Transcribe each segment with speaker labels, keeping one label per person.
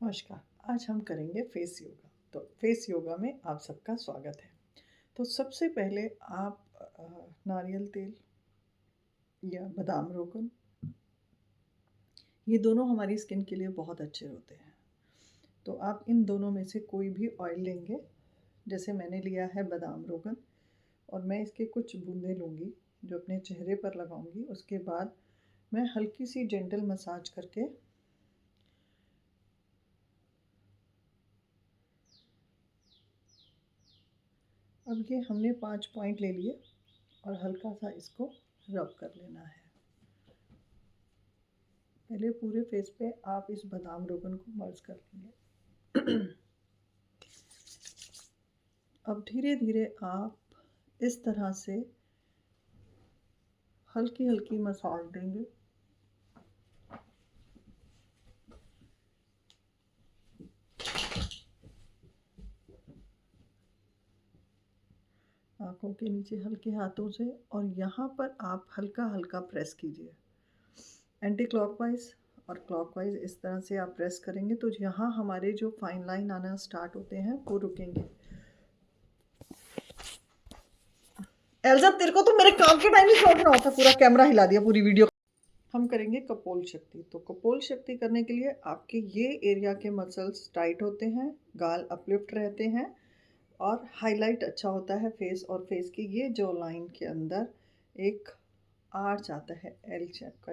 Speaker 1: नमस्कार। आज हम करेंगे फेस योगा। तो फेस योगा में आप सबका स्वागत है। तो सबसे पहले आप नारियल तेल या बादाम रोगन, ये दोनों हमारी स्किन के लिए बहुत अच्छे होते हैं। तो आप इन दोनों में से कोई भी ऑयल लेंगे। जैसे मैंने लिया है बादाम रोगन, और मैं इसके कुछ बूंदें लूँगी जो अपने चेहरे पर लगाऊंगी। उसके बाद मैं हल्की सी जेंटल मसाज करके अब ये हमने 5 पॉइंट ले लिए और हल्का सा इसको रब कर लेना है। पहले पूरे फेस पे आप इस बादाम रोगन को मर्ज कर लेंगे। अब धीरे धीरे आप इस तरह से हल्की हल्की मसाज देंगे। आंखों के नीचे हल्के हाथों से, और यहाँ पर आप हल्का हल्का प्रेस कीजिए। एंटी क्लॉकवाइज और क्लॉकवाइज इस तरह से आप प्रेस करेंगे तो यहाँ हमारे जो फाइन लाइन आना स्टार्ट होते हैं वो रुकेंगे। एल्जा, तेरे को तो मेरे काम के टाइम ही शॉट ना होता, पूरा कैमरा हिला दिया पूरी वीडियो। हम करेंगे कपोल शक्ति। तो कपोल शक्ति करने के लिए आपके ये एरिया के मसल्स टाइट होते हैं, गाल अपलिफ्ट रहते हैं और हाईलाइट अच्छा होता है फेस। और फेस की ये जो लाइन के अंदर एक आर्च आता है एल शेप का,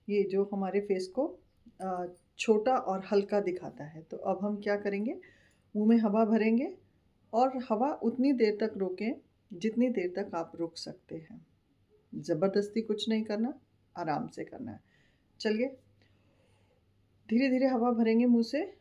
Speaker 1: ये जो हमारे फेस को छोटा और हल्का दिखाता है। तो अब हम क्या करेंगे, मुंह में हवा भरेंगे और हवा उतनी देर तक रोकें जितनी देर तक आप रुक सकते हैं। ज़बरदस्ती कुछ नहीं करना, आराम से करना है। चलिए, धीरे धीरे हवा भरेंगे मुंह से।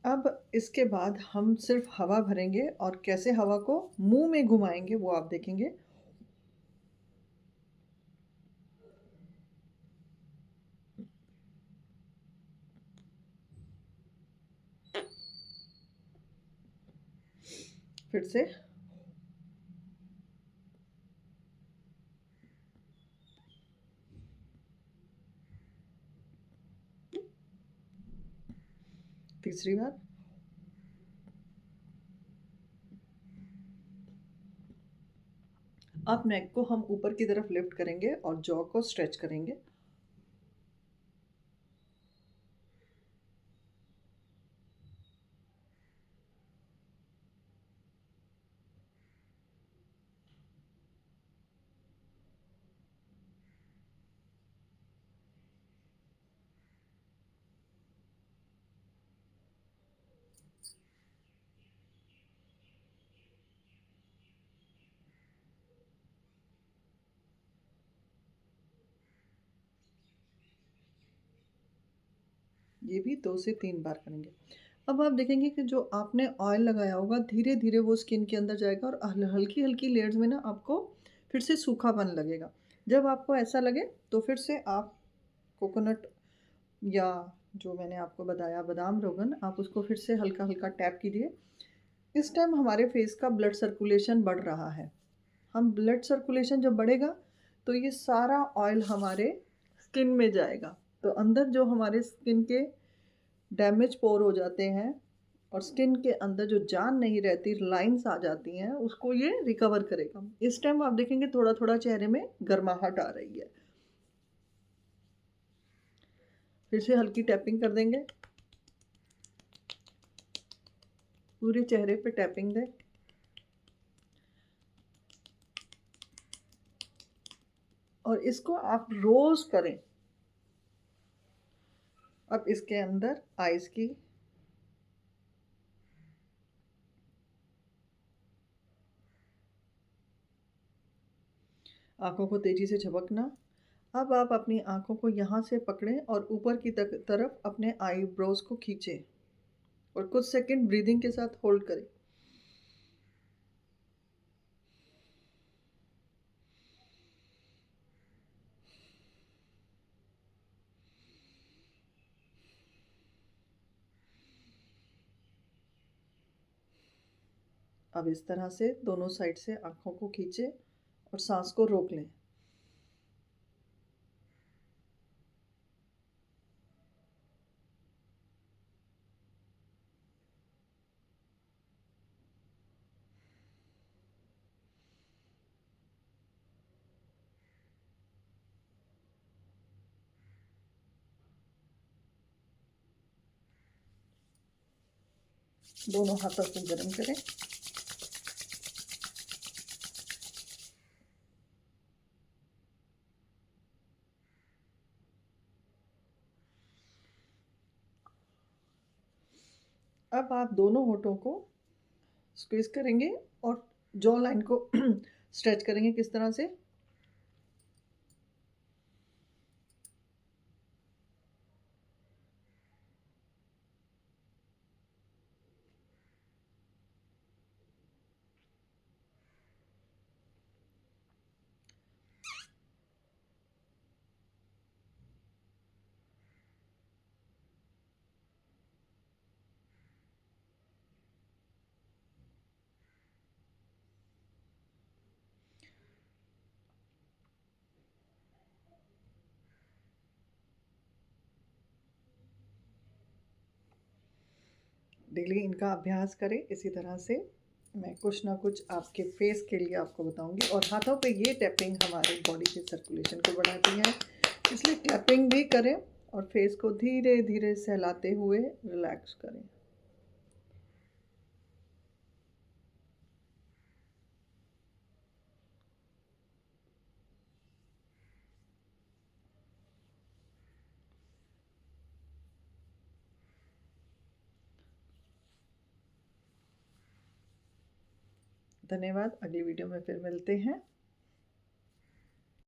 Speaker 1: अब इसके बाद हम सिर्फ हवा भरेंगे, और कैसे हवा को मुंह में घुमाएंगे वो आप देखेंगे। फिर से तीसरी बार। अब नेक को हम ऊपर की तरफ लिफ्ट करेंगे और जॉ को स्ट्रेच करेंगे। ये भी 2 से 3 बार करेंगे। अब आप देखेंगे कि जो आपने ऑयल लगाया होगा धीरे धीरे वो स्किन के अंदर जाएगा, और हल्की हल्की लेयर्स में ना आपको फिर से सूखापन लगेगा। जब आपको ऐसा लगे तो फिर से आप कोकोनट या जो मैंने आपको बताया बादाम रोगन, आप उसको फिर से हल्का हल्का टैप कीजिए। इस टाइम हमारे फेस का ब्लड सर्कुलेशन बढ़ रहा है। हम ब्लड सर्कुलेशन जब बढ़ेगा तो ये सारा ऑयल हमारे स्किन में जाएगा। तो अंदर जो हमारे स्किन के डैमेज पोर हो जाते हैं और स्किन के अंदर जो जान नहीं रहती, लाइंस आ जाती हैं, उसको ये रिकवर करेगा। इस टाइम आप देखेंगे थोड़ा थोड़ा चेहरे में गर्माहट आ रही है। फिर से हल्की टैपिंग कर देंगे, पूरे चेहरे पे टैपिंग दें। और इसको आप रोज करें। अब इसके अंदर आइज की आंखों को तेजी से झपकना। अब आप अपनी आंखों को यहाँ से पकड़ें और ऊपर की तरफ अपने आईब्रोज को खींचें और कुछ सेकंड ब्रीदिंग के साथ होल्ड करें। अब इस तरह से दोनों साइड से आंखों को खींचें और सांस को रोक लें। दोनों हाथों को गर्म करें। अब आप दोनों होठों को स्क्वीज करेंगे और जॉ लाइन को स्ट्रेच करेंगे किस तरह से। डेली इनका अभ्यास करें इसी तरह से। मैं कुछ ना कुछ आपके फेस के लिए आपको बताऊंगी। और हाथों पे ये टैपिंग हमारे बॉडी के सर्कुलेशन को बढ़ाती है, इसलिए टैपिंग भी करें और फेस को धीरे धीरे सहलाते हुए रिलैक्स करें। धन्यवाद। अगली वीडियो में फिर मिलते हैं।